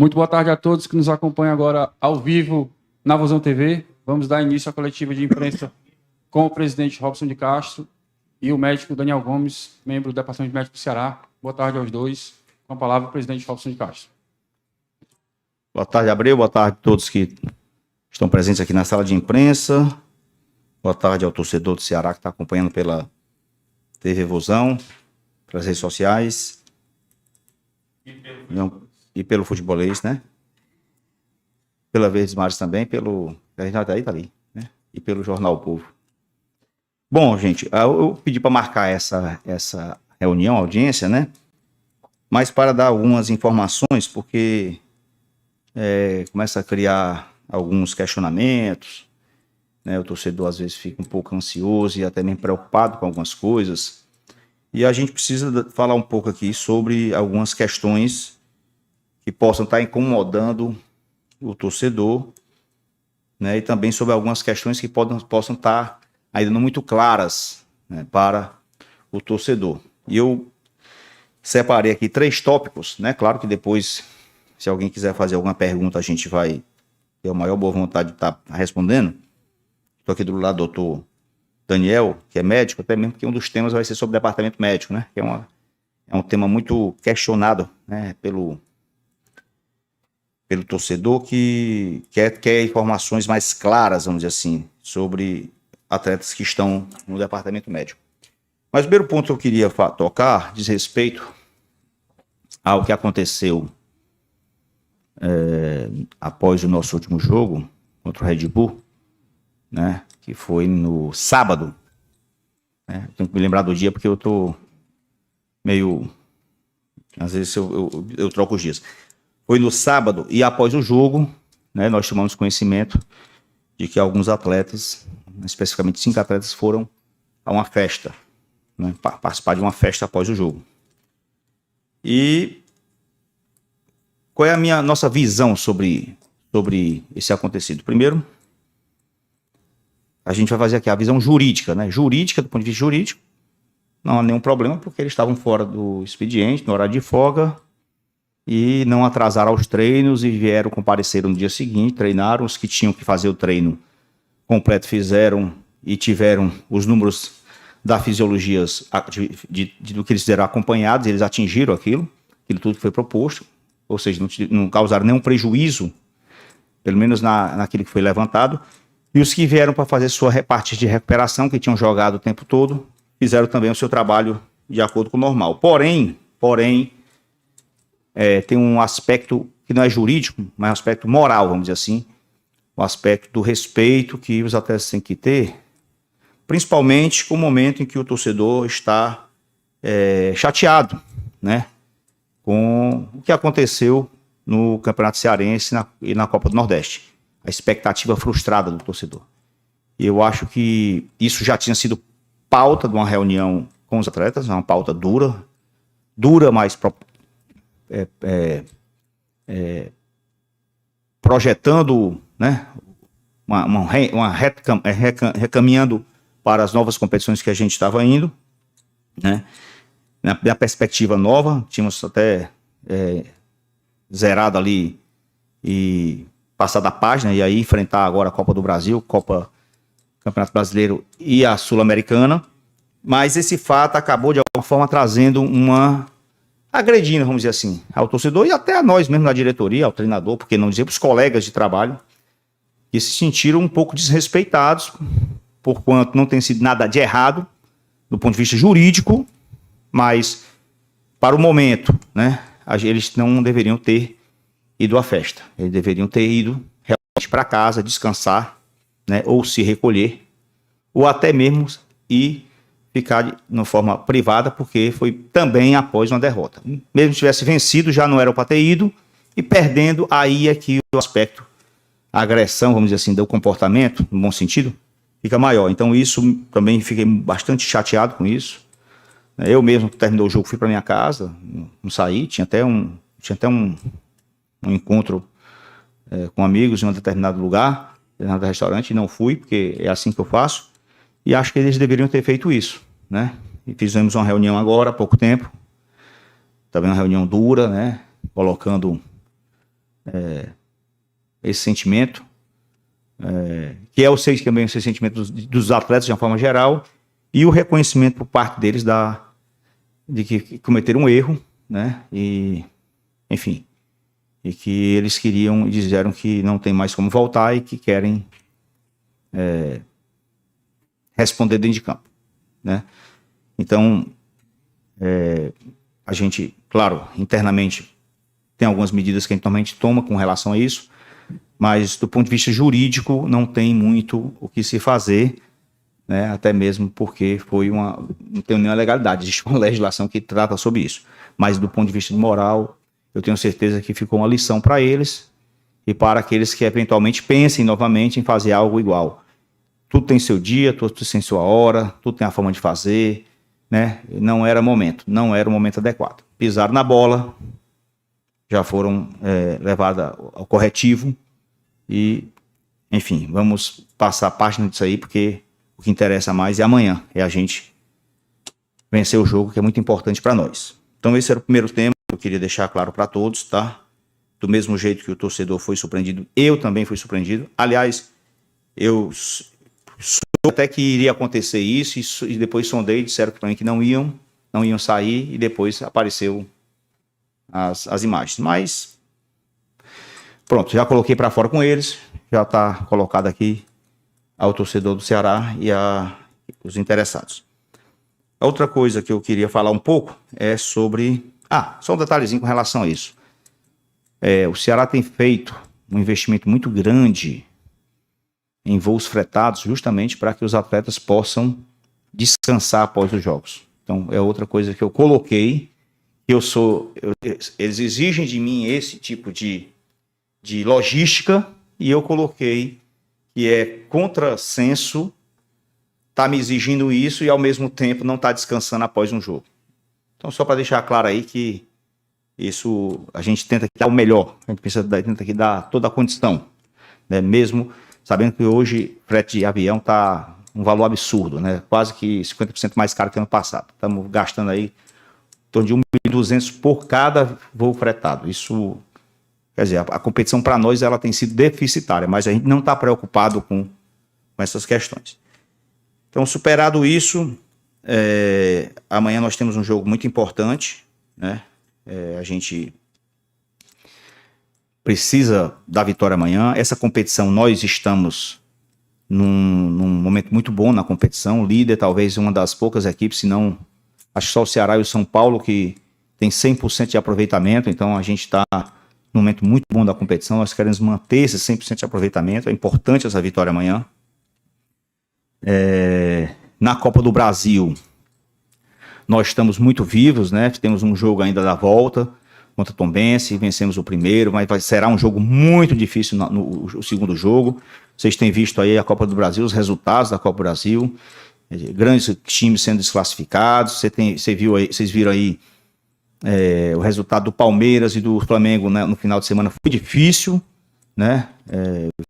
Muito boa tarde a todos que nos acompanham agora ao vivo na Vozão TV. Vamos dar início à coletiva de imprensa com o presidente Robson de Castro e o médico Daniel Gomes, membro do Departamento Médico do Ceará. Boa tarde aos dois. Com a palavra, o presidente Robson de Castro. Boa tarde, Abreu. Boa tarde a todos que estão presentes aqui na sala de imprensa. Boa tarde ao torcedor do Ceará que está acompanhando pela TV Vozão, pelas redes sociais e pelo futebolês, né? Pela Verdes Mares também, pelo... A gente tá ali, né? E pelo Jornal o Povo. Bom, gente, eu pedi para marcar essa reunião, audiência, né? Mas para dar algumas informações, porque começa a criar alguns questionamentos, né? O torcedor às vezes fica um pouco ansioso e até mesmo preocupado com algumas coisas. E a gente precisa falar um pouco aqui sobre algumas questões que possam estar incomodando o torcedor, né? E também sobre algumas questões que possam estar ainda não muito claras, né, para o torcedor. E eu separei aqui 3 tópicos, né? Claro que depois, se alguém quiser fazer alguma pergunta, a gente vai ter a maior boa vontade de estar respondendo. Estou aqui do lado do doutor Daniel, que é médico, até mesmo que um dos temas vai ser sobre o departamento médico, né? Que é um tema muito questionado, né, pelo torcedor que quer informações mais claras, vamos dizer assim, sobre atletas que estão no departamento médico. Mas o primeiro ponto que eu queria tocar diz respeito ao que aconteceu após o nosso último jogo contra o Red Bull, né, que foi no sábado. Né? Tenho que me lembrar do dia porque eu tô meio... Às vezes eu troco os dias. Foi no sábado e após o jogo, né, nós tomamos conhecimento de que alguns atletas, especificamente 5 atletas, foram a uma festa, né, participar de uma festa após o jogo. E qual é a nossa visão sobre esse acontecido? Primeiro, a gente vai fazer aqui a visão jurídica, né? Jurídica, do ponto de vista jurídico, não há nenhum problema, porque eles estavam fora do expediente, no horário de folga, e não atrasaram aos treinos e comparecer no dia seguinte, treinaram. Os que tinham que fazer o treino completo fizeram e tiveram os números da fisiologia do que eles fizeram acompanhados, eles atingiram aquilo tudo que foi proposto, ou seja, não causaram nenhum prejuízo, pelo menos naquilo que foi levantado. E os que vieram para fazer sua parte de recuperação, que tinham jogado o tempo todo, fizeram também o seu trabalho de acordo com o normal. Porém, tem um aspecto que não é jurídico, mas é um aspecto moral, vamos dizer assim, o aspecto do respeito que os atletas têm que ter, principalmente com o momento em que o torcedor está chateado, né, com o que aconteceu no Campeonato Cearense e na Copa do Nordeste. A expectativa frustrada do torcedor. E eu acho que isso já tinha sido pauta de uma reunião com os atletas, uma pauta dura, mas projetando, né, recaminhando para as novas competições que a gente estava indo, né, na perspectiva nova. Tínhamos até zerado ali e passar da página e aí enfrentar agora a Copa do Brasil, Campeonato Brasileiro e a Sul-Americana. Mas esse fato acabou de alguma forma trazendo agredindo, vamos dizer assim, ao torcedor e até a nós mesmo na diretoria, ao treinador, porque não dizer para os colegas de trabalho, que se sentiram um pouco desrespeitados, por quanto não tem sido nada de errado do ponto de vista jurídico, mas para o momento, né, eles não deveriam ter ido à festa. Eles deveriam ter ido realmente para casa, descansar, né, ou se recolher, ou até mesmo ir ficar de forma privada, porque foi também após uma derrota. Mesmo se tivesse vencido, já não era para ter ido, e perdendo, aí é que o aspecto, a agressão, vamos dizer assim, do comportamento, no bom sentido, fica maior. Então isso, também fiquei bastante chateado com isso. Eu mesmo, que terminou o jogo, fui para minha casa, não saí, tinha até um encontro com amigos em um determinado lugar, em um restaurante, e não fui, porque é assim que eu faço, e acho que eles deveriam ter feito isso, né? E fizemos uma reunião agora, há pouco tempo, também uma reunião dura, né? Colocando esse sentimento, que eu sei que também esse sentimento dos atletas de uma forma geral, e o reconhecimento por parte deles de que cometeram um erro, né? E, enfim, e que eles queriam e disseram que não tem mais como voltar e que querem responder dentro de campo, né? Então, a gente, claro, internamente tem algumas medidas que a gente normalmente toma com relação a isso, mas do ponto de vista jurídico não tem muito o que se fazer, né? Até mesmo porque não tem nenhuma legalidade, existe uma legislação que trata sobre isso, mas do ponto de vista moral, eu tenho certeza que ficou uma lição para eles e para aqueles que eventualmente pensem novamente em fazer algo igual. Tudo tem seu dia, tudo tem sua hora, tudo tem a forma de fazer, né? Não era o momento adequado. Pisaram na bola, já foram levados ao corretivo e, enfim, vamos passar a página disso aí, porque o que interessa mais é amanhã, é a gente vencer o jogo, que é muito importante para nós. Então esse era o primeiro tema que eu queria deixar claro para todos, tá? Do mesmo jeito que o torcedor foi surpreendido, eu também fui surpreendido. Aliás, eu até que iria acontecer isso e depois sondei, disseram para mim que não iam sair e depois apareceu as imagens. Mas pronto, já coloquei para fora com eles, já está colocado aqui ao torcedor do Ceará e os interessados. A outra coisa que eu queria falar um pouco é sobre... só um detalhezinho com relação a isso. O Ceará tem feito um investimento muito grande em voos fretados, justamente para que os atletas possam descansar após os jogos. Então, é outra coisa que eu coloquei, eles exigem de mim esse tipo de logística, e eu coloquei que é contrassenso tá me exigindo isso e ao mesmo tempo não tá descansando após um jogo. Então, só para deixar claro aí que isso a gente tenta dar o melhor, a gente tenta aqui dar toda a condição, né? Mesmo sabendo que hoje frete de avião tá um valor absurdo, né? Quase que 50% mais caro que ano passado. Estamos gastando aí em torno de 1.200 por cada voo fretado. Isso, quer dizer, a competição para nós ela tem sido deficitária, mas a gente não está preocupado com essas questões. Então, superado isso, amanhã nós temos um jogo muito importante, né? A gente precisa da vitória amanhã. Essa competição, nós estamos num momento muito bom na competição. O líder, talvez uma das poucas equipes, se não, acho que só o Ceará e o São Paulo que tem 100% de aproveitamento. Então, a gente está num momento muito bom da competição. Nós queremos manter esse 100% de aproveitamento. É importante essa vitória amanhã. Na Copa do Brasil, nós estamos muito vivos, né? Temos um jogo ainda da volta contra Tombense, vencemos o primeiro, mas será um jogo muito difícil no segundo jogo. Vocês têm visto aí a Copa do Brasil, os resultados da Copa do Brasil, grandes times sendo desclassificados. Vocês viram aí o resultado do Palmeiras e do Flamengo, né, no final de semana foi difícil, né?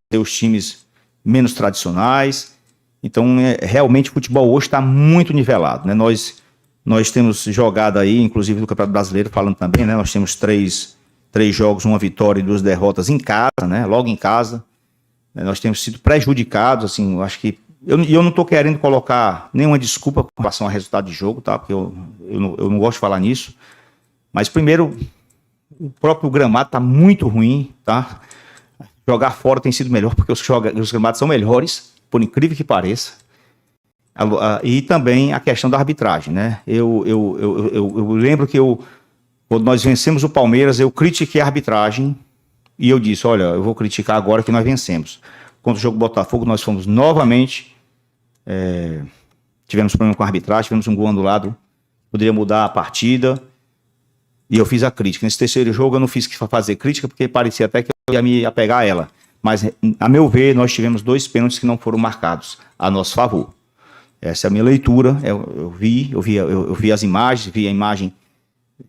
Ter os times menos tradicionais. Então, realmente o futebol hoje está muito nivelado, né? Nós temos jogado aí, inclusive do Campeonato Brasileiro, falando também, né? Nós temos três jogos, uma vitória e 2 derrotas em casa, né? Logo em casa. Nós temos sido prejudicados, assim, eu acho que... Eu não estou querendo colocar nenhuma desculpa com relação ao resultado de jogo, tá? Porque eu não gosto de falar nisso. Mas, primeiro, o próprio gramado está muito ruim, tá? Jogar fora tem sido melhor, porque os gramados são melhores, por incrível que pareça. E também a questão da arbitragem, né? Eu lembro que quando nós vencemos o Palmeiras, eu critiquei a arbitragem e eu disse, olha, eu vou criticar agora que nós vencemos. Contra o jogo Botafogo, nós fomos novamente, tivemos problema com a arbitragem, tivemos um gol anulado, poderia mudar a partida, e eu fiz a crítica. Nesse terceiro jogo eu não fiz fazer crítica, porque parecia até que eu ia me apegar a ela. Mas, a meu ver, nós tivemos 2 pênaltis que não foram marcados a nosso favor. Essa é a minha leitura. Eu vi as imagens, vi a imagem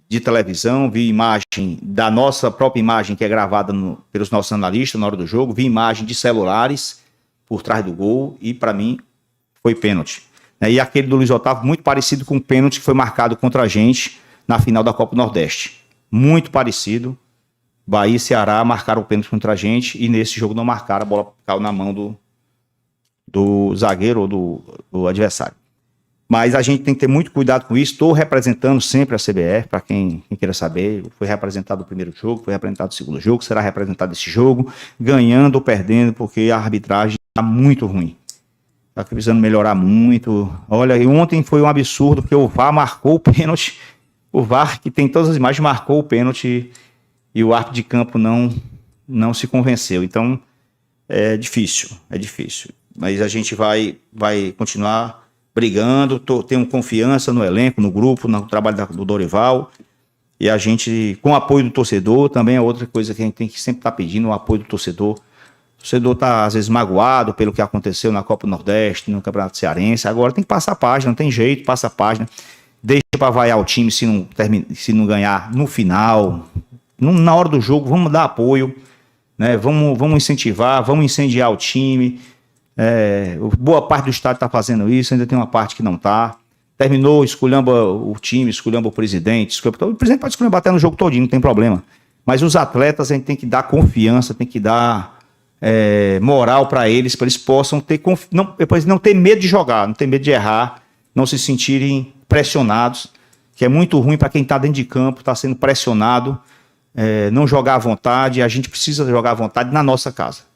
de televisão, vi imagem da nossa própria imagem que é gravada pelos nossos analistas na hora do jogo, vi imagem de celulares por trás do gol e, para mim, foi pênalti. E aquele do Luiz Otávio, muito parecido com o pênalti que foi marcado contra a gente na final da Copa do Nordeste. Muito parecido, Bahia e Ceará marcaram o pênalti contra a gente e nesse jogo não marcaram, a bola caiu na mão do zagueiro ou do adversário. Mas a gente tem que ter muito cuidado com isso. Estou representando sempre a CBF, para quem queira saber. Foi representado no primeiro jogo, foi representado no segundo jogo, será representado esse jogo, ganhando ou perdendo, porque a arbitragem está muito ruim. Está precisando melhorar muito. Olha, e ontem foi um absurdo, porque o VAR marcou o pênalti. O VAR, que tem todas as imagens, marcou o pênalti e o árbitro de campo não se convenceu. Então, é difícil. Mas a gente vai continuar brigando, tenho confiança no elenco, no grupo, no trabalho do Dorival, e a gente, com o apoio do torcedor, também é outra coisa que a gente tem que sempre estar pedindo, o apoio do torcedor. O torcedor está, às vezes, magoado pelo que aconteceu na Copa do Nordeste, no Campeonato Cearense, agora tem que passar a página, não tem jeito, passa a página, deixa para vaiar o time se não ganhar no final, na hora do jogo, vamos dar apoio, né? Vamos incentivar, vamos incendiar o time. Boa parte do estádio está fazendo isso, ainda tem uma parte que não está. Terminou, esculhamba o time, esculhamba o presidente. O presidente pode esculhambar até no jogo todinho, não tem problema. Mas os atletas, a gente tem que dar confiança, tem que dar moral para eles possam ter não ter medo de jogar, não ter medo de errar, não se sentirem pressionados, que é muito ruim para quem está dentro de campo, está sendo pressionado, não jogar à vontade. A gente precisa jogar à vontade na nossa casa.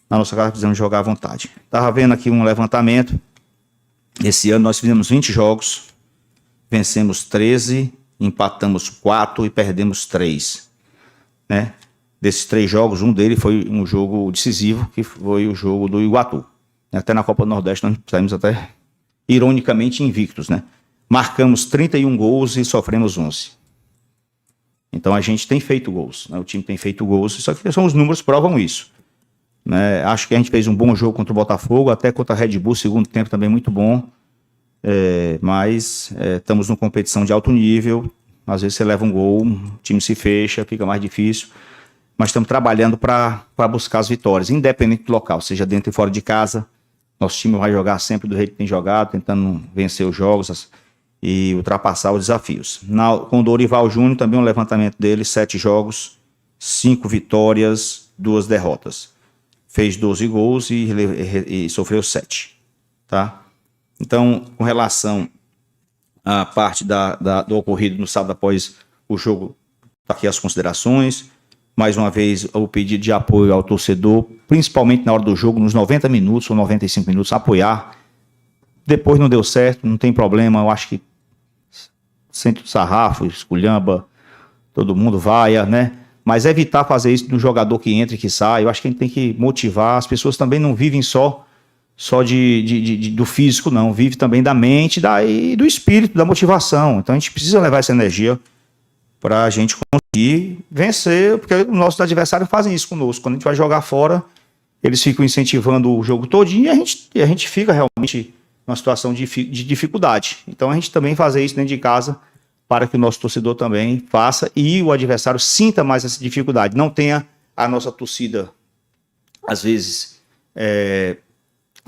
Na nossa casa precisamos jogar à vontade. Estava vendo aqui um levantamento. Esse ano nós fizemos 20 jogos, vencemos 13, empatamos 4 e perdemos 3. Né? Desses 3 jogos, um deles foi um jogo decisivo, que foi o jogo do Iguatu. Até na Copa do Nordeste nós saímos até, ironicamente, invictos. Né? Marcamos 31 gols e sofremos 11. Então a gente tem feito gols. Né? O time tem feito gols, só que os números provam isso. Né? Acho que a gente fez um bom jogo contra o Botafogo, até contra a Red Bull, segundo tempo também muito bom, mas estamos numa competição de alto nível, às vezes você leva um gol, o time se fecha, fica mais difícil, mas estamos trabalhando para buscar as vitórias, independente do local, seja dentro e fora de casa. Nosso time vai jogar sempre do jeito que tem jogado, tentando vencer os jogos e ultrapassar os desafios. Com o Dorival Júnior, também um levantamento dele, 7 jogos, 5 vitórias, 2 derrotas. Fez 12 gols e sofreu 7. Tá? Então, com relação à parte do ocorrido no sábado após o jogo, aqui as considerações. Mais uma vez, o pedido de apoio ao torcedor, principalmente na hora do jogo, nos 90 minutos ou 95 minutos, apoiar. Depois não deu certo, não tem problema, eu acho que sente o sarrafo, esculhamba, todo mundo vaia, né? Mas evitar fazer isso no jogador que entra e que sai. Eu acho que a gente tem que motivar. As pessoas também não vivem só do físico, não. Vive também da mente e do espírito, da motivação. Então a gente precisa levar essa energia para a gente conseguir vencer, porque os nossos adversários fazem isso conosco. Quando a gente vai jogar fora, eles ficam incentivando o jogo todinho e a gente fica realmente numa situação de dificuldade. Então a gente também fazer isso dentro de casa, para que o nosso torcedor também faça e o adversário sinta mais essa dificuldade. Não tenha a nossa torcida, às vezes,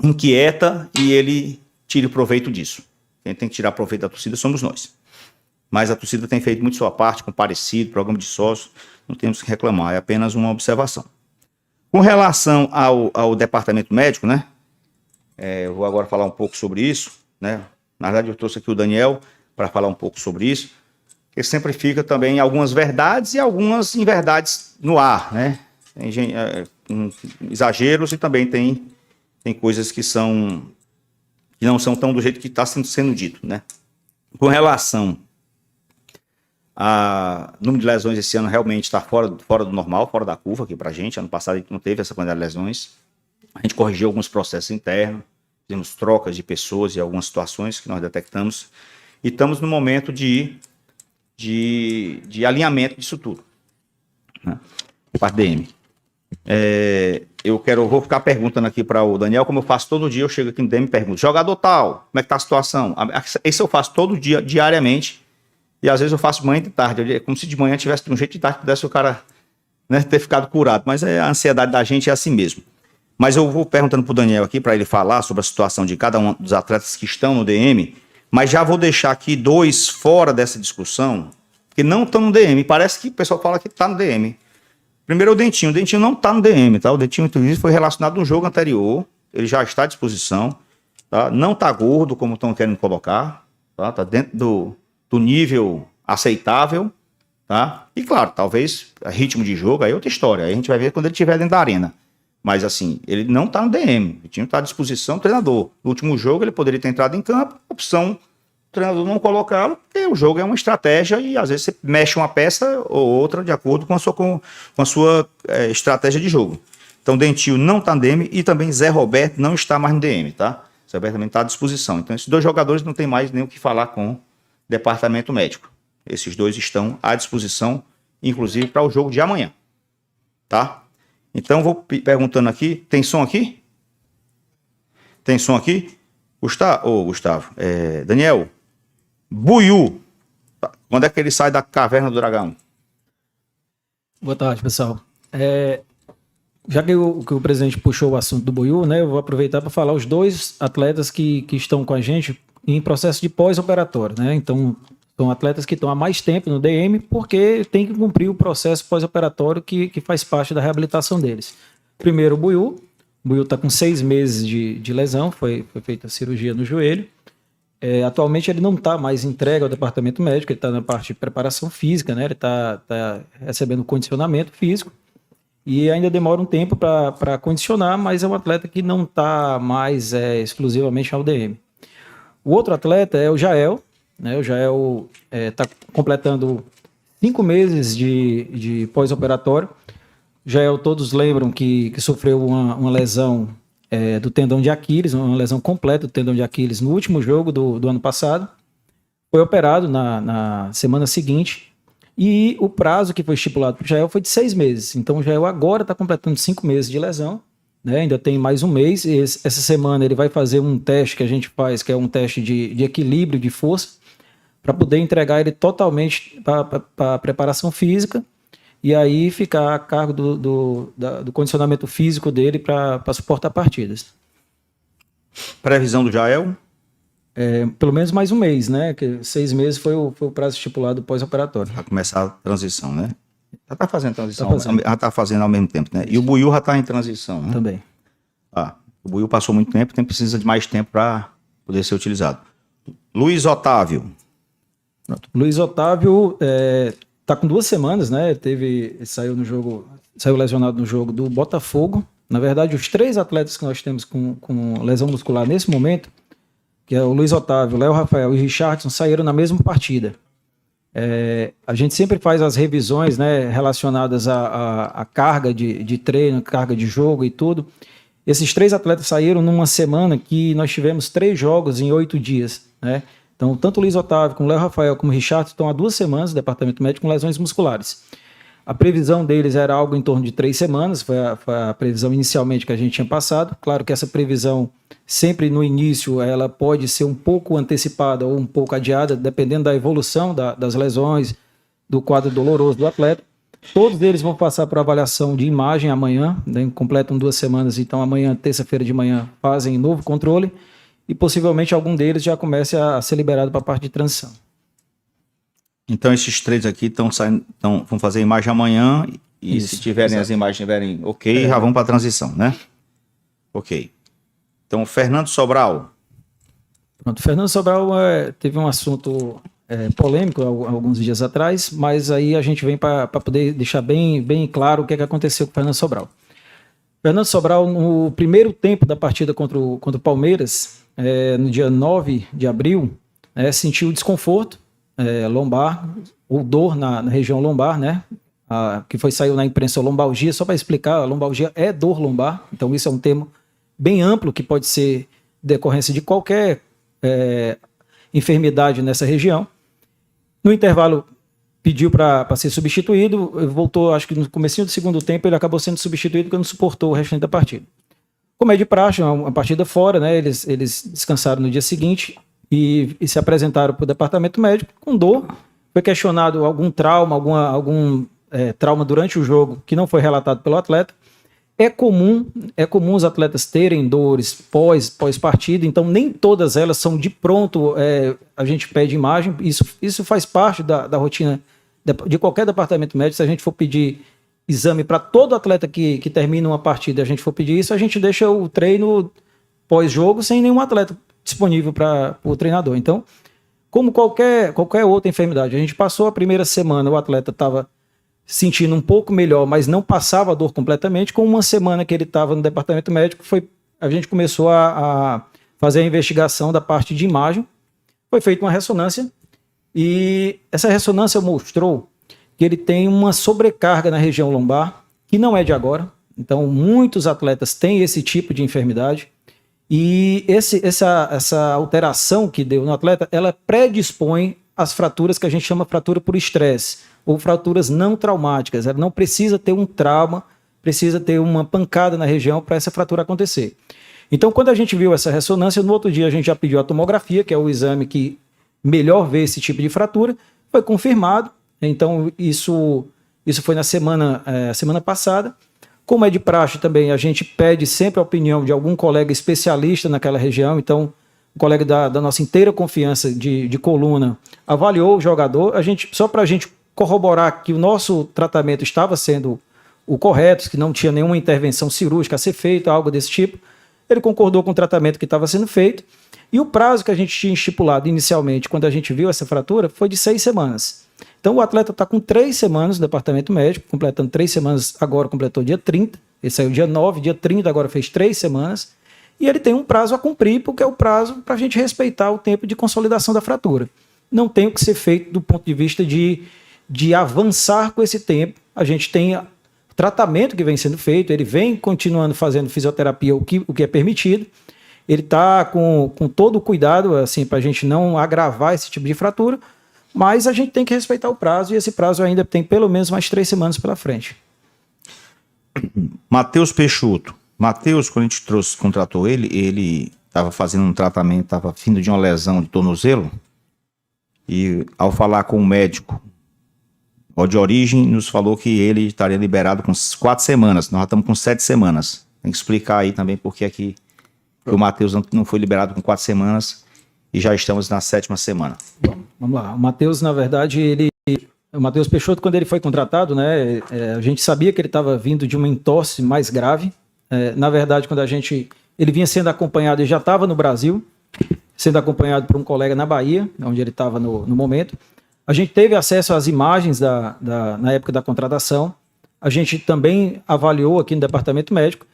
inquieta e ele tire proveito disso. Quem tem que tirar proveito da torcida somos nós. Mas a torcida tem feito muito sua parte, comparecido, programa de sócio, não temos que reclamar, é apenas uma observação. Com relação ao departamento médico, né? Eu vou agora falar um pouco sobre isso, né? Na verdade, eu trouxe aqui o Daniel para falar um pouco sobre isso, que sempre fica também algumas verdades e algumas inverdades no ar, né? Tem exageros e também tem coisas que não são tão do jeito que está sendo dito, né? Com relação a número de lesões esse ano, realmente está fora do normal, fora da curva aqui para a gente. Ano passado a gente não teve essa quantidade de lesões. A gente corrigiu alguns processos internos, fizemos trocas de pessoas e algumas situações que nós detectamos. E estamos no momento de alinhamento disso tudo. Né? Parte DM. Vou ficar perguntando aqui para o Daniel, como eu faço todo dia, eu chego aqui no DM e pergunto, jogador tal, como é que está a situação? Esse eu faço todo dia, diariamente, e às vezes eu faço manhã e tarde, como se de manhã tivesse de um jeito de tarde, pudesse o cara, né, ter ficado curado, mas a ansiedade da gente é assim mesmo. Mas eu vou perguntando para o Daniel aqui, para ele falar sobre a situação de cada um dos atletas que estão no DM, mas já vou deixar aqui 2 fora dessa discussão, que não estão no DM. Parece que o pessoal fala que está no DM. Primeiro o Dentinho. O Dentinho não está no DM, tá? O Dentinho, inclusive, foi relacionado no jogo anterior. Ele já está à disposição, tá? Não está gordo, como estão querendo colocar, tá? Tá dentro do nível aceitável, tá? E claro, talvez ritmo de jogo, aí é outra história. Aí a gente vai ver quando ele estiver dentro da arena. Mas assim, ele não está no DM. O time está à disposição do treinador. No último jogo ele poderia ter entrado em campo, opção o treinador não colocá-lo, porque o jogo é uma estratégia e às vezes você mexe uma peça ou outra de acordo com a sua estratégia de jogo. Então, Dentinho não está no DM e também Zé Roberto não está mais no DM, tá? Zé Roberto também está à disposição. Então, esses dois jogadores não tem mais nem o que falar com o departamento médico. Esses dois estão à disposição, inclusive para o jogo de amanhã, tá? Então, vou perguntando aqui, tem som aqui? Tem som aqui? Gustavo, Daniel, Buiú, quando é que ele sai da Caverna do Dragão? Boa tarde, pessoal. Já que o presidente puxou o assunto do Buiú, né, eu vou aproveitar para falar os dois atletas que estão com a gente em processo de pós-operatório, né? Então, são atletas que estão há mais tempo no DM porque tem que cumprir o processo pós-operatório que faz parte da reabilitação deles. Primeiro, o Buiú. O Buiú está com 6 meses de lesão, foi feita a cirurgia no joelho. Atualmente ele não está mais entregue ao departamento médico, ele está na parte de preparação física, né? Ele está recebendo condicionamento físico e ainda demora um tempo para condicionar, mas é um atleta que não está mais exclusivamente ao DM. O outro atleta é o Jael, né? O Jael está completando 5 meses de pós-operatório. O Jael, todos lembram que sofreu uma lesão do tendão de Aquiles, uma lesão completa do tendão de Aquiles no último jogo do ano passado. Foi operado na semana seguinte e o prazo que foi estipulado para o Jael foi de 6 meses. Então o Jael agora está completando 5 meses de lesão, né? Ainda tem mais um mês. Essa semana ele vai fazer um teste que a gente faz, que é um teste de equilíbrio de força, para poder entregar ele totalmente para a preparação física e aí ficar a cargo do condicionamento físico dele para suportar partidas. Previsão do Jael? Pelo menos mais um mês, né? Que 6 meses foi o prazo estipulado pós-operatório. Vai começar a transição, né? Já está fazendo transição, já está fazendo ao mesmo tempo, né? E o Buiú já está em transição, né? Também. O Buiú passou muito tempo, precisa de mais tempo para poder ser utilizado. Luiz Otávio. Pronto. Luiz Otávio tá com 2 semanas, né? Saiu lesionado no jogo do Botafogo. Na verdade, os 3 atletas que nós temos com lesão muscular nesse momento, que é o Luiz Otávio, Léo Rafael e Richardson, saíram na mesma partida. A gente sempre faz as revisões, né, relacionadas à carga de treino, carga de jogo e tudo. Esses 3 atletas saíram numa semana que nós tivemos 3 jogos em 8 dias, né? Então, tanto o Luiz Otávio, como o Léo Rafael, como o Richardson estão há 2 semanas no departamento médico com lesões musculares. A previsão deles era algo em torno de 3 semanas, foi a previsão inicialmente que a gente tinha passado. Claro que essa previsão, sempre no início, ela pode ser um pouco antecipada ou um pouco adiada, dependendo da evolução das lesões, do quadro doloroso do atleta. Todos eles vão passar por avaliação de imagem amanhã, né? Completam 2 semanas, então amanhã, terça-feira de manhã, fazem novo controle e possivelmente algum deles já comece a ser liberado para a parte de transição. Então esses 3 aqui vão fazer imagem amanhã e Isso, se tiverem exato. as imagens estiverem ok, já vão para a transição, né? Ok. Então, Fernando Sobral. Pronto, Fernando Sobral teve um assunto polêmico alguns dias atrás, mas aí a gente vem para poder deixar bem claro o que aconteceu com o Fernando Sobral. Fernando Sobral, no primeiro tempo da partida contra o Palmeiras, no dia 9 de abril, sentiu desconforto lombar, ou dor na região lombar, né? Saiu na imprensa lombalgia. Só para explicar, a lombalgia é dor lombar, então isso é um termo bem amplo que pode ser decorrência de qualquer enfermidade nessa região. No intervalo, pediu para ser substituído, voltou, acho que no comecinho do segundo tempo, ele acabou sendo substituído porque não suportou o restante da partida. Como é de praxe, uma partida fora, né? Eles descansaram no dia seguinte e se apresentaram para o departamento médico com dor. Foi questionado algum trauma, algum trauma durante o jogo que não foi relatado pelo atleta. É comum os atletas terem dores pós-partida, então nem todas elas são de pronto, a gente pede imagem. Isso faz parte da rotina de qualquer departamento médico. Se a gente for pedir exame para todo atleta que termina uma partida e a gente for pedir isso, a gente deixa o treino pós-jogo sem nenhum atleta disponível para o treinador. Então, como qualquer outra enfermidade, a gente passou a primeira semana, o atleta estava sentindo um pouco melhor, mas não passava a dor completamente. Com uma semana que ele estava no departamento médico, a gente começou a fazer a investigação da parte de imagem. Foi feita uma ressonância e essa ressonância mostrou que ele tem uma sobrecarga na região lombar, que não é de agora. Então, muitos atletas têm esse tipo de enfermidade. E essa alteração que deu no atleta, ela predispõe às fraturas que a gente chama fratura por estresse, ou fraturas não traumáticas. Ela não precisa ter um trauma, precisa ter uma pancada na região para essa fratura acontecer. Então, quando a gente viu essa ressonância, no outro dia a gente já pediu a tomografia, que é o exame que melhor vê esse tipo de fratura, foi confirmado. Então, isso foi na semana passada. Como é de praxe também, a gente pede sempre a opinião de algum colega especialista naquela região. Então, um colega da nossa inteira confiança de coluna avaliou o jogador. Só para a gente corroborar que o nosso tratamento estava sendo o correto, que não tinha nenhuma intervenção cirúrgica a ser feita, algo desse tipo, ele concordou com o tratamento que estava sendo feito. E o prazo que a gente tinha estipulado inicialmente, quando a gente viu essa fratura, foi de 6 semanas. Então, o atleta está com 3 semanas no departamento médico, completando 3 semanas, agora completou dia 30, ele saiu dia 9, dia 30 agora fez 3 semanas, e ele tem um prazo a cumprir, porque é o prazo para a gente respeitar o tempo de consolidação da fratura. Não tem o que ser feito do ponto de vista de avançar com esse tempo. A gente tem tratamento que vem sendo feito, ele vem continuando fazendo fisioterapia, o que é permitido, ele está com todo o cuidado assim, para a gente não agravar esse tipo de fratura, mas a gente tem que respeitar o prazo, e esse prazo ainda tem pelo menos mais 3 semanas pela frente. Matheus Peixoto. Matheus, quando a gente contratou ele estava fazendo um tratamento, estava vindo de uma lesão de tornozelo, e ao falar com o médico de origem, nos falou que ele estaria liberado com 4 semanas, nós já estamos com 7 semanas. Tem que explicar aí também porque que o Matheus não foi liberado com 4 semanas e já estamos na 7ª semana. Vamos lá. O Matheus, na verdade, o Matheus Peixoto, quando ele foi contratado, né, a gente sabia que ele estava vindo de uma entorse mais grave. Na verdade, quando ele vinha sendo acompanhado, ele já estava no Brasil, sendo acompanhado por um colega na Bahia, onde ele estava no momento. A gente teve acesso às imagens na época da contratação. A gente também avaliou aqui no departamento médico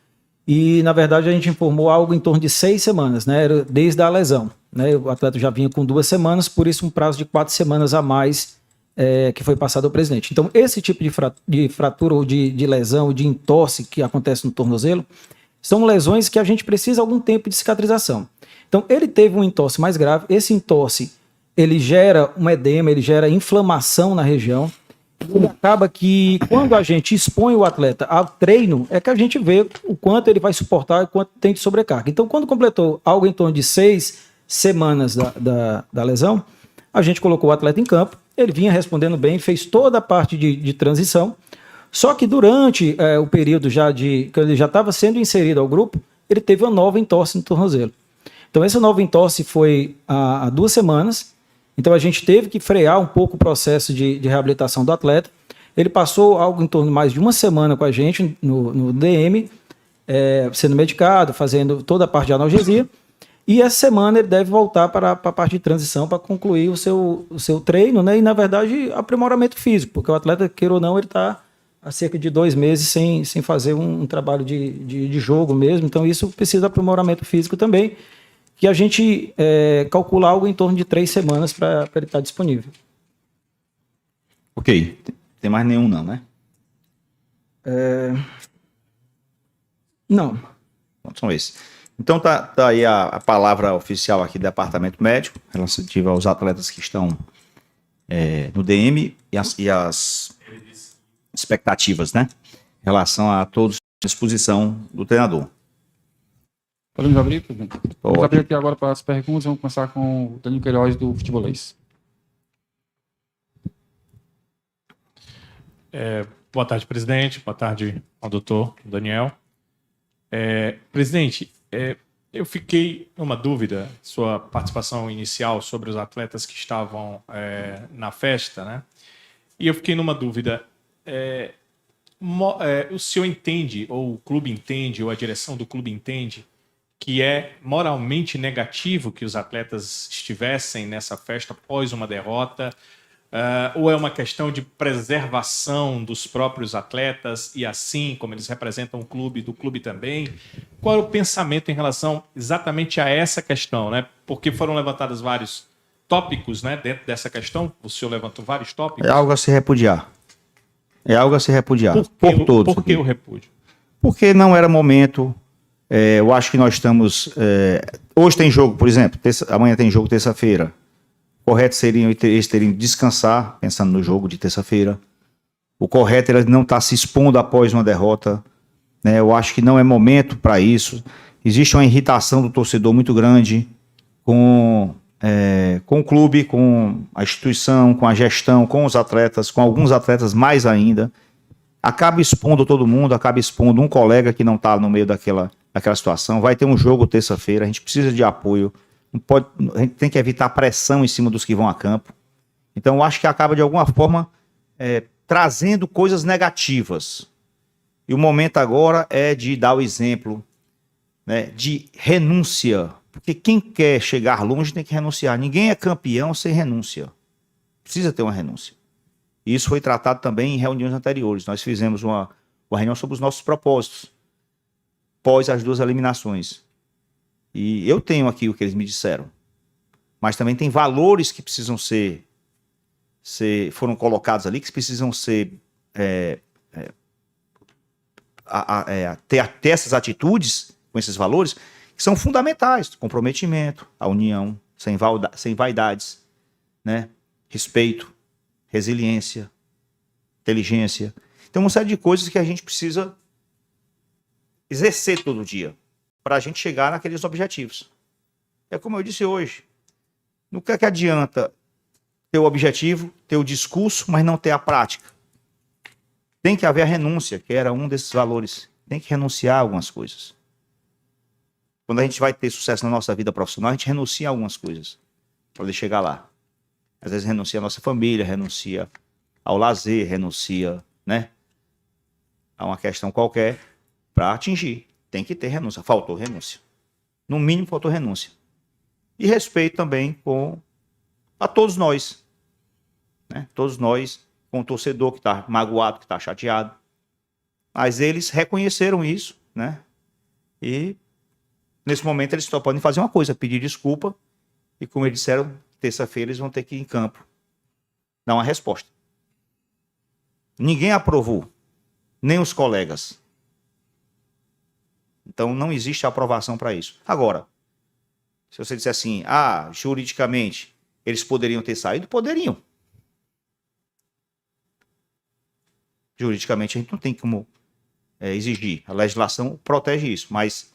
e, na verdade, a gente informou algo em torno de 6 semanas, né, desde a lesão. Né, o atleta já vinha com 2 semanas, por isso um prazo de 4 semanas a mais que foi passado ao presidente. Então, esse tipo de fratura ou de lesão, de entorse que acontece no tornozelo, são lesões que a gente precisa de algum tempo de cicatrização. Então, ele teve um entorse mais grave. Esse entorse, ele gera um edema, ele gera inflamação na região. Ele acaba que, quando a gente expõe o atleta ao treino, é que a gente vê o quanto ele vai suportar e quanto tem de sobrecarga. Então, quando completou algo em torno de 6 semanas da lesão, a gente colocou o atleta em campo, ele vinha respondendo bem, fez toda a parte de transição, só que durante o período que ele já estava sendo inserido ao grupo, ele teve uma nova entorse no tornozelo. Então essa nova entorse foi há 2 semanas, então a gente teve que frear um pouco o processo de reabilitação do atleta. Ele passou algo em torno de mais de 1 semana com a gente no DM, sendo medicado, fazendo toda a parte de analgesia. E essa semana ele deve voltar para a parte de transição para concluir o seu treino, né? E, na verdade, aprimoramento físico, porque o atleta, queira ou não, ele está há cerca de 2 meses sem fazer um trabalho de jogo mesmo. Então, isso precisa de aprimoramento físico também, que a gente calcula algo em torno de 3 semanas para ele estar disponível. Ok. Tem mais nenhum não, né? Não. São esses. Então tá aí a palavra oficial aqui do Departamento Médico, relativa aos atletas que estão no DM e as expectativas, né? Em relação a todos à disposição do treinador. Podemos abrir, presidente? Vamos abrir aqui agora para as perguntas. Vamos começar com o Danilo Queiroz, do Futebolês. Boa tarde, presidente. Boa tarde ao doutor Daniel. Presidente, eu fiquei numa dúvida, sua participação inicial sobre os atletas que estavam na festa, né? E eu fiquei numa dúvida. o senhor entende, ou o clube entende, ou a direção do clube entende, que é moralmente negativo que os atletas estivessem nessa festa após uma derrota? Ou é uma questão de preservação dos próprios atletas e assim, como eles representam o clube, do clube também? Qual é o pensamento em relação exatamente a essa questão, né? Porque foram levantados vários tópicos, né, dentro dessa questão. O senhor levantou vários tópicos. É algo a se repudiar. É algo a se repudiar. Por todos. Por que o repúdio? Porque não era momento. Eu acho que nós estamos... hoje tem jogo, por exemplo. Amanhã tem jogo terça-feira. Correto seria eles terem de descansar, pensando no jogo de terça-feira. O correto era não estar se expondo após uma derrota. Né? Eu acho que não é momento para isso. Existe uma irritação do torcedor muito grande com o clube, com a instituição, com a gestão, com os atletas, com alguns atletas mais ainda. Acaba expondo todo mundo, acaba expondo um colega que não está no meio daquela situação. Vai ter um jogo terça-feira, a gente precisa de apoio. A gente tem que evitar pressão em cima dos que vão a campo. Então, eu acho que acaba, de alguma forma, trazendo coisas negativas. E o momento agora é de dar o exemplo, né, de renúncia. Porque quem quer chegar longe tem que renunciar. Ninguém é campeão sem renúncia. Precisa ter uma renúncia. E isso foi tratado também em reuniões anteriores. Nós fizemos uma reunião sobre os nossos propósitos, pós as 2 eliminações. E eu tenho aqui o que eles me disseram. Mas também tem valores que precisam foram colocados ali, que precisam ser... ter essas atitudes com esses valores que são fundamentais. Comprometimento, a união, sem vaidades, né? Respeito, resiliência, inteligência. Tem uma série de coisas que a gente precisa exercer todo dia para a gente chegar naqueles objetivos. É como eu disse hoje. No que adianta ter o objetivo, ter o discurso, mas não ter a prática? Tem que haver a renúncia, que era um desses valores. Tem que renunciar a algumas coisas. Quando a gente vai ter sucesso na nossa vida profissional, a gente renuncia a algumas coisas para poder chegar lá. Às vezes renuncia à nossa família, renuncia ao lazer, renuncia, né, a uma questão qualquer para atingir. Tem que ter renúncia. Faltou renúncia. No mínimo, faltou renúncia. E respeito também a todos nós. Né? Todos nós, com o torcedor que está magoado, que está chateado. Mas eles reconheceram isso, né? E nesse momento eles só podem fazer uma coisa, pedir desculpa. E como eles disseram, terça-feira eles vão ter que ir em campo dar uma resposta. Ninguém aprovou, nem os colegas. Então não existe aprovação para isso. Agora, se você disser assim, juridicamente, eles poderiam ter saído? Poderiam. Juridicamente a gente não tem como exigir. A legislação protege isso, mas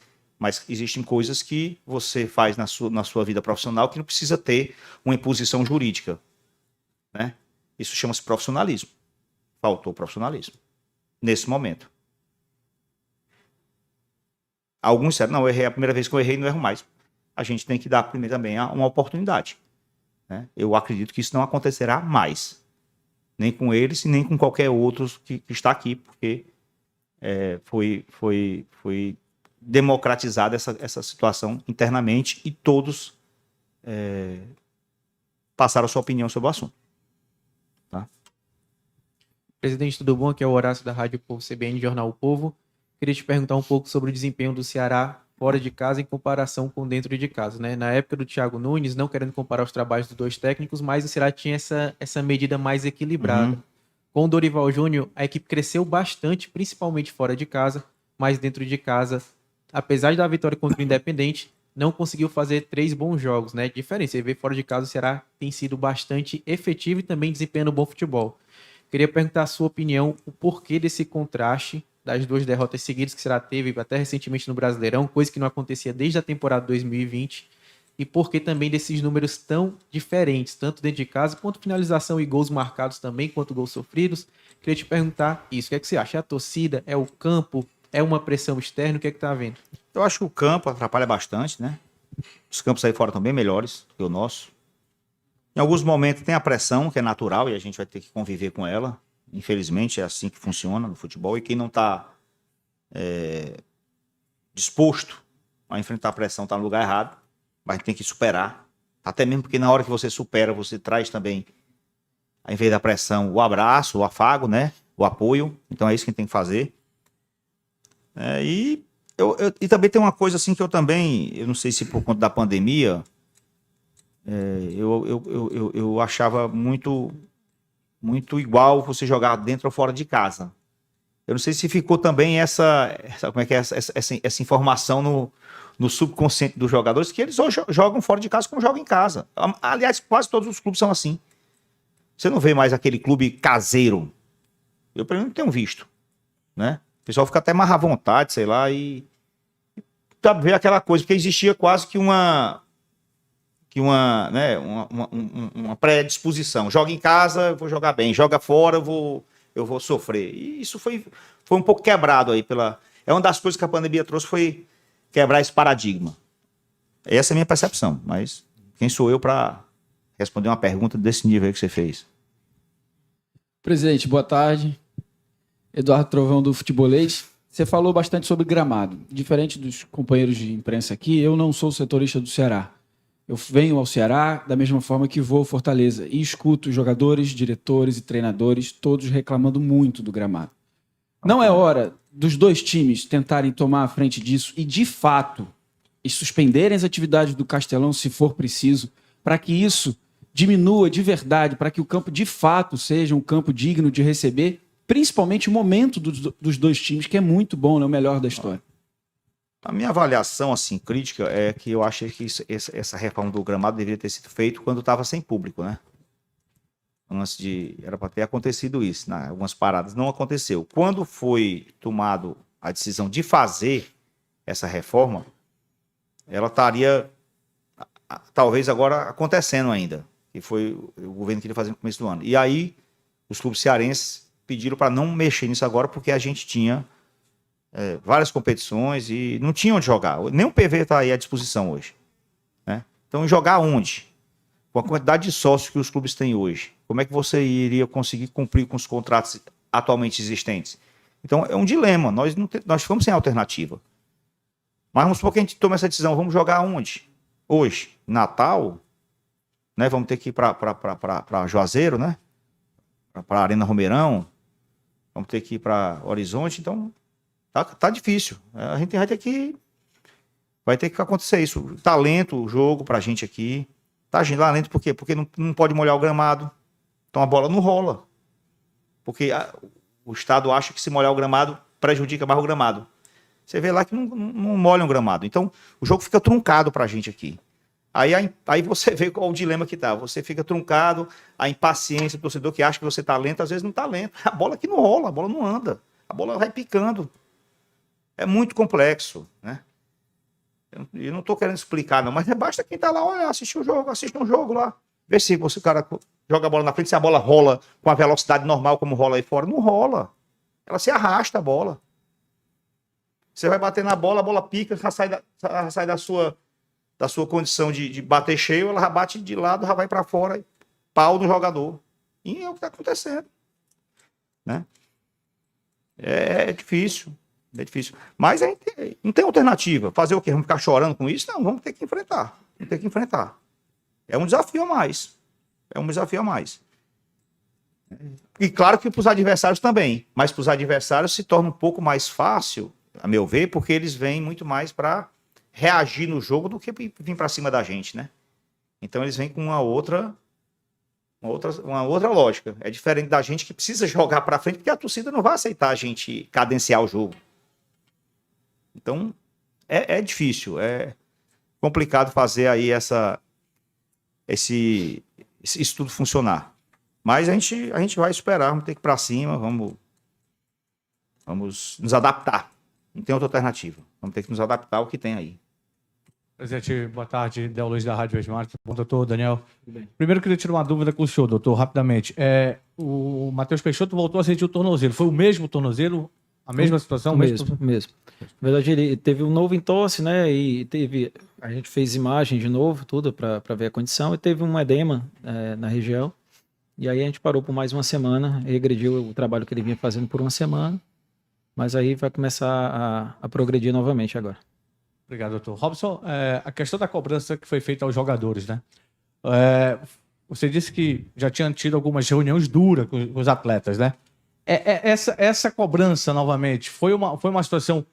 existem coisas que você faz na sua vida profissional que não precisa ter uma imposição jurídica. Né? Isso chama-se profissionalismo. Faltou profissionalismo nesse momento. Alguns disseram, não, eu errei a primeira vez que eu errei, não erro mais. A gente tem que dar primeiro também uma oportunidade. Né? Eu acredito que isso não acontecerá mais. Nem com eles e nem com qualquer outro que está aqui, porque foi democratizada essa situação internamente e todos passaram a sua opinião sobre o assunto. Tá? Presidente, tudo bom? Aqui é o Horácio da Rádio Povo CBN, Jornal O Povo. Queria te perguntar um pouco sobre o desempenho do Ceará fora de casa em comparação com dentro de casa, né? Na época do Thiago Nunes, não querendo comparar os trabalhos dos 2 técnicos, mas o Ceará tinha essa medida mais equilibrada. Uhum. Com o Dorival Júnior, a equipe cresceu bastante, principalmente fora de casa, mas dentro de casa, apesar da vitória contra o Independente, não conseguiu fazer 3 bons jogos, né? Diferente, você vê fora de casa o Ceará tem sido bastante efetivo e também desempenhando bom futebol. Queria perguntar a sua opinião, o porquê desse contraste das 2 derrotas seguidas que o Ceará teve até recentemente no Brasileirão, coisa que não acontecia desde a temporada 2020, e porquê também desses números tão diferentes, tanto dentro de casa, quanto finalização e gols marcados também, quanto gols sofridos. Queria te perguntar isso, o que é que você acha? É a torcida? É o campo? É uma pressão externa? O que é que tá havendo? Eu acho que o campo atrapalha bastante, né? Os campos aí fora estão bem melhores que o nosso. Em alguns momentos tem a pressão, que é natural, e a gente vai ter que conviver com ela. Infelizmente é assim que funciona no futebol. E quem não está disposto a enfrentar a pressão está no lugar errado. Mas tem que superar. Até mesmo porque na hora que você supera, você traz também, ao invés da pressão, o abraço, o afago, né? O apoio. Então é isso que a gente tem que fazer. E também tem uma coisa assim que eu não sei se por conta da pandemia, eu achava muito igual você jogar dentro ou fora de casa. Eu não sei se ficou também como é que é essa informação no subconsciente dos jogadores, que eles hoje jogam fora de casa como jogam em casa. Aliás, quase todos os clubes são assim. Você não vê mais aquele clube caseiro. Eu, pelo menos, não tenho visto, né? O pessoal fica até mais à vontade, sei lá, e ver aquela coisa, porque existia quase que uma predisposição. Joga em casa, eu vou jogar bem. Joga fora, eu vou sofrer. E isso foi um pouco quebrado aí uma das coisas que a pandemia trouxe, foi quebrar esse paradigma. Essa é a minha percepção, mas quem sou eu para responder uma pergunta desse nível aí que você fez? Presidente, boa tarde. Eduardo Trovão, do Futebolês. Você falou bastante sobre gramado. Diferente dos companheiros de imprensa aqui, eu não sou setorista do Ceará. Eu venho ao Ceará da mesma forma que vou ao Fortaleza e escuto jogadores, diretores e treinadores todos reclamando muito do gramado. Não é hora dos dois times tentarem tomar a frente disso e, de fato, suspenderem as atividades do Castelão, se for preciso, para que isso diminua de verdade, para que o campo, de fato, seja um campo digno de receber, principalmente o momento dos dois times, que é muito bom, é o melhor da história. A minha avaliação, assim, crítica, é que eu achei que essa reforma do gramado deveria ter sido feita quando estava sem público, né? Era para ter acontecido isso, né? Algumas paradas não aconteceu. Quando foi tomado a decisão de fazer essa reforma, ela estaria talvez agora acontecendo ainda, que foi o governo queria fazer no começo do ano. E aí os clubes cearenses pediram para não mexer nisso agora, porque a gente tinha várias competições e não tinha onde jogar. Nem o PV está aí à disposição hoje, né? Então, jogar onde? Com a quantidade de sócios que os clubes têm hoje, como é que você iria conseguir cumprir com os contratos atualmente existentes? Então, é um dilema. Nós ficamos sem alternativa. Mas vamos supor que a gente tome essa decisão. Vamos jogar onde? Hoje, Natal, né? Vamos ter que ir para Juazeiro, né? Para a Arena Romeirão. Vamos ter que ir para Horizonte. Então, tá difícil. A gente vai ter que acontecer isso. Talento, o jogo pra gente aqui. Talento por quê? Porque não pode molhar o gramado. Então a bola não rola. Porque o Estado acha que se molhar o gramado prejudica mais o gramado. Você vê lá que não molha o gramado. Então o jogo fica truncado pra gente aqui. Aí você vê qual o dilema que tá. Você fica truncado, a impaciência do torcedor que acha que você tá lento, às vezes não tá lento. A bola que não rola, a bola não anda. A bola vai picando. É muito complexo, né? Eu não estou querendo explicar, não, mas basta quem está lá, olha, assiste um jogo lá. Vê se o cara joga a bola na frente, se a bola rola com a velocidade normal como rola aí fora. Não rola. Ela se arrasta a bola. Você vai bater na bola, a bola pica, já sai da sua condição de bater cheio, ela já bate de lado, já vai para fora, pau do jogador. E é o que está acontecendo, né? É difícil. É difícil. Mas a gente não tem alternativa. Fazer o quê? Vamos ficar chorando com isso? Não, vamos ter que enfrentar. Vamos ter que enfrentar. É um desafio a mais. E claro que para os adversários também. Mas para os adversários se torna um pouco mais fácil, a meu ver, porque eles vêm muito mais para reagir no jogo do que vir para cima da gente, né? Então eles vêm com uma outra lógica. É diferente da gente que precisa jogar para frente, porque a torcida não vai aceitar a gente cadenciar o jogo. Então, é difícil, é complicado fazer aí esse tudo funcionar. Mas a gente vai esperar, vamos ter que ir para cima, vamos nos adaptar. Não tem outra alternativa. Vamos ter que nos adaptar ao que tem aí. Presidente, boa tarde. Del Luiz da Rádio Vesmar. Bom, doutor Daniel. Primeiro, eu queria tirar uma dúvida com o senhor, doutor, rapidamente. O Matheus Peixoto voltou a sentir o tornozelo. Foi o mesmo tornozelo? A mesma situação? Mesmo. Na verdade, ele teve um novo entorse, né? E a gente fez imagem de novo, tudo, para ver a condição, e teve um edema na região. E aí a gente parou por mais uma semana, regrediu o trabalho que ele vinha fazendo por uma semana, mas aí vai começar a progredir novamente agora. Obrigado, doutor. Robson, a questão da cobrança que foi feita aos jogadores, né? Você disse que já tinha tido algumas reuniões duras com os atletas, né? Essa cobrança, novamente, foi uma situação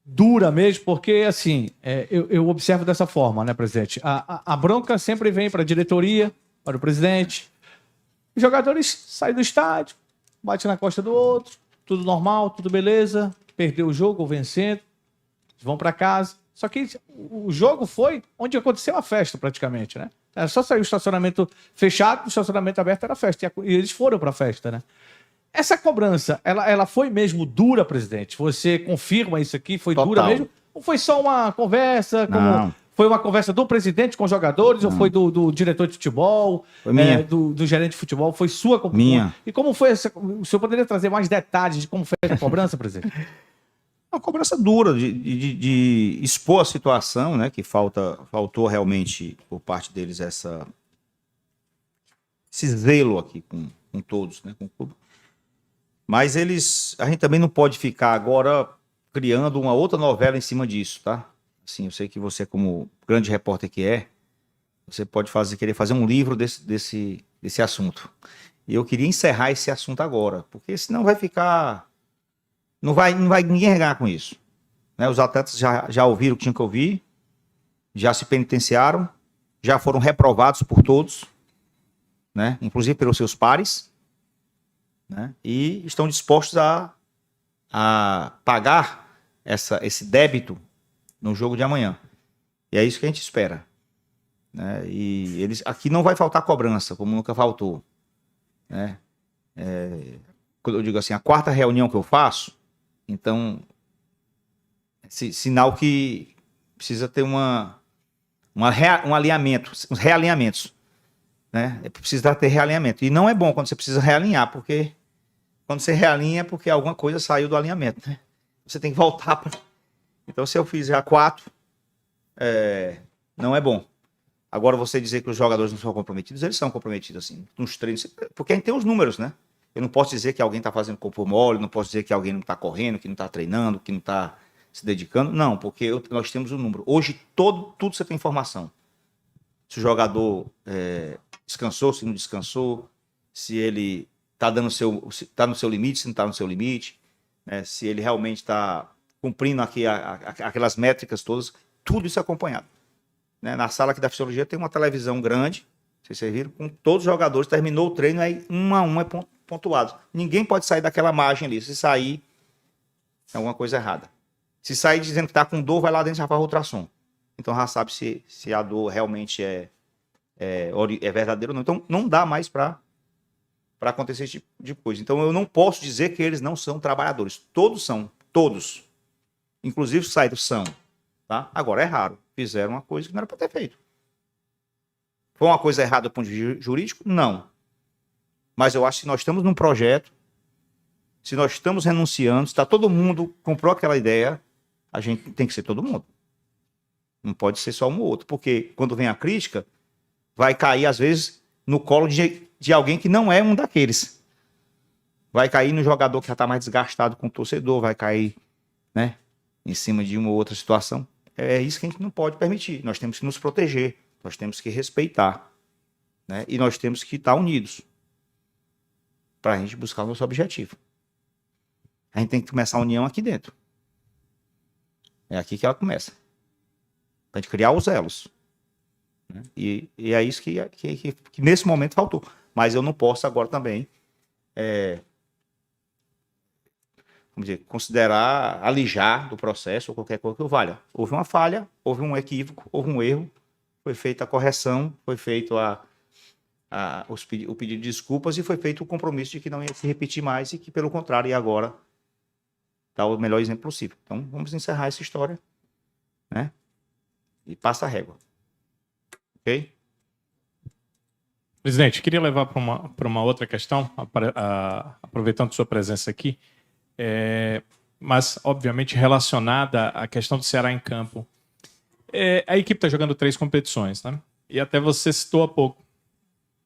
dura mesmo, porque, assim, eu observo dessa forma, né, presidente? A bronca sempre vem para a diretoria, para o presidente. Os jogadores saem do estádio, bate na costa do outro, tudo normal, tudo beleza, perdeu o jogo ou vencendo, vão para casa. Só que o jogo foi onde aconteceu a festa, praticamente, né? Era só sair o estacionamento fechado, o estacionamento aberto era festa. E eles foram para a festa, né? Essa cobrança, ela foi mesmo dura, presidente? Você confirma isso aqui? Foi Total. dura mesmo? Ou foi só uma conversa? Não. Foi uma conversa do presidente com os jogadores? Ou foi do diretor de futebol? Foi minha. Do gerente de futebol? Foi sua? Minha. E como foi essa? O senhor poderia trazer mais detalhes de como foi a cobrança, presidente? Uma cobrança dura de expor a situação, né? Que faltou realmente por parte deles esse zelo aqui com todos, né? Com o clube. Mas a gente também não pode ficar agora criando uma outra novela em cima disso, tá? Assim, eu sei que você, como grande repórter que você pode querer fazer um livro desse assunto. E eu queria encerrar esse assunto agora, porque senão vai ficar... Não vai ninguém ganhar com isso. Né? Os atletas já ouviram o que tinham que ouvir, já se penitenciaram, já foram reprovados por todos, né? Inclusive pelos seus pares, né? E estão dispostos a pagar esse débito no jogo de amanhã. E é isso que a gente espera. Né? E aqui não vai faltar cobrança, como nunca faltou. Né? Quando eu digo assim, a quarta reunião que eu faço, então, sinal que precisa ter um alinhamento, uns realinhamentos. Né? Precisa ter realinhamento. E não é bom quando você precisa realinhar, porque quando você realinha é porque alguma coisa saiu do alinhamento. Né? Você tem que voltar para... Então, se eu fizer a 4, não é bom. Agora, você dizer que os jogadores não são comprometidos, eles são comprometidos, assim, nos treinos, porque a gente tem os números, né? Eu não posso dizer que alguém está fazendo corpo mole, não posso dizer que alguém não está correndo, que não está treinando, que não está se dedicando. Não, porque nós temos o número. Hoje, tudo você tem informação. Se o jogador descansou, se não descansou, se ele está no seu limite, se não está no seu limite, né? Se ele realmente está cumprindo aqui aquelas métricas todas, tudo isso é acompanhado. Né? Na sala aqui da fisiologia tem uma televisão grande, não sei se vocês viram, com todos os jogadores, terminou o treino, aí um a um é pontuado. Ninguém pode sair daquela margem ali. Se sair, é alguma coisa errada. Se sair dizendo que está com dor, vai lá dentro e já faz ultrassom. Então já sabe se a dor realmente é verdadeira ou não. Então não dá mais para acontecer esse tipo de coisa. Então eu não posso dizer que eles não são trabalhadores. Todos são. Todos. Inclusive os sites são. Tá? Agora é raro. Fizeram uma coisa que não era para ter feito. Foi uma coisa errada do ponto de vista jurídico? Não. Mas eu acho que se nós estamos num projeto, se nós estamos renunciando, se todo mundo comprou aquela ideia, a gente tem que ser todo mundo. Não pode ser só um ou outro. Porque quando vem a crítica, vai cair, às vezes, no colo de alguém que não é um daqueles. Vai cair no jogador que já está mais desgastado com o torcedor, vai cair, né, em cima de uma ou outra situação. É isso que a gente não pode permitir. Nós temos que nos proteger, nós temos que respeitar, né, e nós temos que estar unidos para a gente buscar o nosso objetivo. A gente tem que começar a união aqui dentro. É aqui que ela começa. Para a gente criar os elos. Né? E é isso que nesse momento faltou. Mas eu não posso agora também vamos dizer, considerar, alijar do processo ou qualquer coisa que eu valha. Houve uma falha, houve um equívoco, houve um erro, foi feita a correção, foi feito o pedido de desculpas e foi feito o compromisso de que não ia se repetir mais e que, pelo contrário, ia agora dar o melhor exemplo possível. Então, vamos encerrar essa história, né? E passa a régua. Ok? Presidente, queria levar para uma outra questão, aproveitando sua presença aqui, mas, obviamente, relacionada à questão do Ceará em campo. A equipe está jogando 3 competições, né? E até você citou há pouco.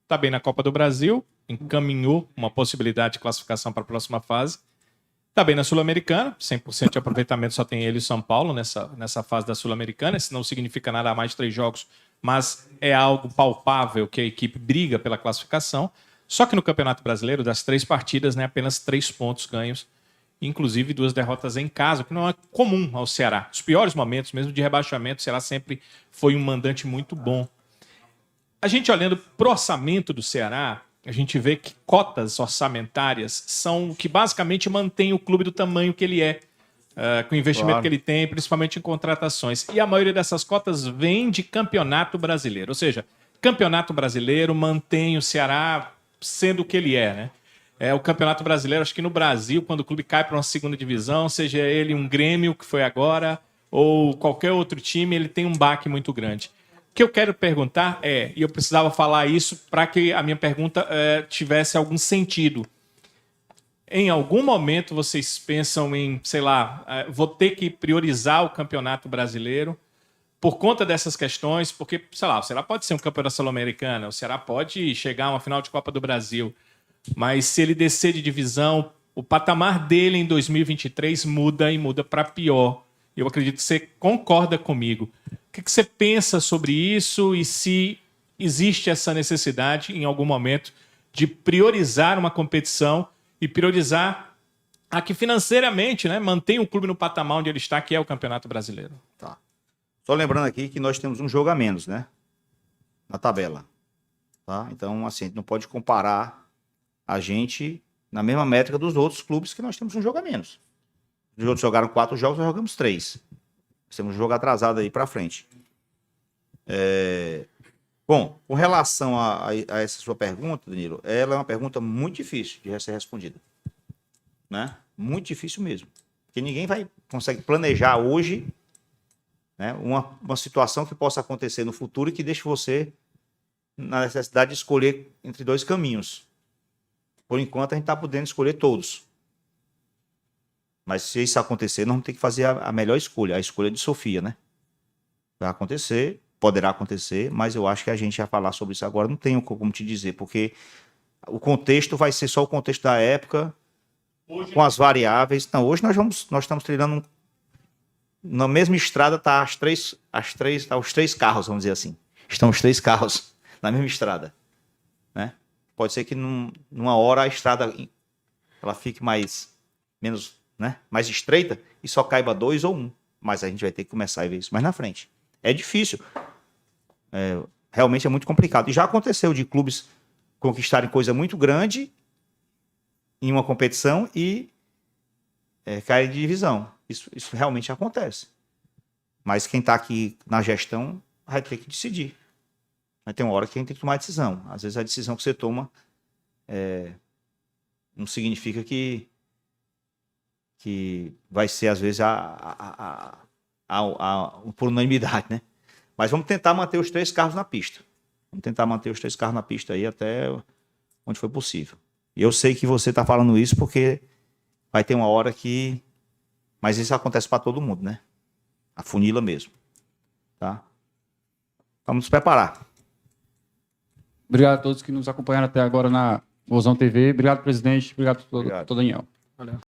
Está bem na Copa do Brasil, encaminhou uma possibilidade de classificação para a próxima fase. Está bem na Sul-Americana, 100% de aproveitamento só tem ele e o São Paulo nessa fase da Sul-Americana. Isso não significa nada a mais de 3 jogos, mas é algo palpável que a equipe briga pela classificação. Só que no Campeonato Brasileiro, das 3 partidas, né, apenas 3 pontos ganhos, inclusive 2 derrotas em casa, que não é comum ao Ceará. Os piores momentos, mesmo de rebaixamento, o Ceará sempre foi um mandante muito bom. A gente olhando para o orçamento do Ceará, a gente vê que cotas orçamentárias são o que basicamente mantém o clube do tamanho que ele é, com o investimento que ele tem, principalmente em contratações. E a maioria dessas cotas vem de Campeonato Brasileiro. Ou seja, Campeonato Brasileiro mantém o Ceará sendo o que ele é, né? O Campeonato Brasileiro, acho que no Brasil, quando o clube cai para uma segunda divisão, seja ele um Grêmio, que foi agora, ou qualquer outro time, ele tem um baque muito grande. O que eu quero perguntar e eu precisava falar isso para que a minha pergunta tivesse algum sentido. Em algum momento vocês pensam em, sei lá, vou ter que priorizar o Campeonato Brasileiro por conta dessas questões, porque, sei lá, o Ceará pode ser um campeão da Sul-Americana, o Ceará pode chegar a uma final de Copa do Brasil, mas se ele descer de divisão, o patamar dele em 2023 muda e muda para pior. Eu acredito que você concorda comigo. O que você pensa sobre isso e se existe essa necessidade, em algum momento, de priorizar uma competição e priorizar a que financeiramente, né, mantém o clube no patamar onde ele está, que é o Campeonato Brasileiro? Tá. Só lembrando aqui que nós temos um jogo a menos, né? Na tabela. Tá? Então, assim, a gente não pode comparar a gente na mesma métrica dos outros clubes que nós temos um jogo a menos. Os outros jogaram 4 jogos, nós jogamos 3. Nós temos um jogo atrasado aí pra frente. Bom, com relação a essa sua pergunta, Danilo, ela é uma pergunta muito difícil de ser respondida. Né? Muito difícil mesmo. Porque ninguém consegue planejar hoje, né, uma situação que possa acontecer no futuro e que deixe você na necessidade de escolher entre 2 caminhos. Por enquanto, a gente está podendo escolher todos. Mas se isso acontecer, nós vamos ter que fazer a melhor escolha, a escolha de Sofia, né? Vai acontecer, poderá acontecer, mas eu acho que a gente vai falar sobre isso agora, não tenho como te dizer, porque o contexto vai ser só o contexto da época, hoje, com as variáveis. Não, hoje nós estamos treinando na mesma estrada, tá os 3 carros, vamos dizer assim. Estão os 3 carros na mesma estrada, né? Pode ser que numa hora a estrada ela fique mais estreita e só caiba 2 ou 1. Mas a gente vai ter que começar a ver isso mais na frente. É difícil. Realmente é muito complicado. E já aconteceu de clubes conquistarem coisa muito grande em uma competição e caírem de divisão. Isso realmente acontece. Mas quem está aqui na gestão vai ter que decidir. Vai ter uma hora que a gente tem que tomar a decisão. Às vezes a decisão que você toma não significa que vai ser, às vezes, por unanimidade, né? Mas vamos tentar manter os 3 carros na pista. Vamos tentar manter os 3 carros na pista aí até onde for possível. E eu sei que você está falando isso porque vai ter uma hora que... Mas isso acontece para todo mundo, né? A funila mesmo. Tá? Vamos nos preparar. Obrigado a todos que nos acompanharam até agora na Vozão TV. Obrigado, presidente. Obrigado, doutor Daniel. Valeu.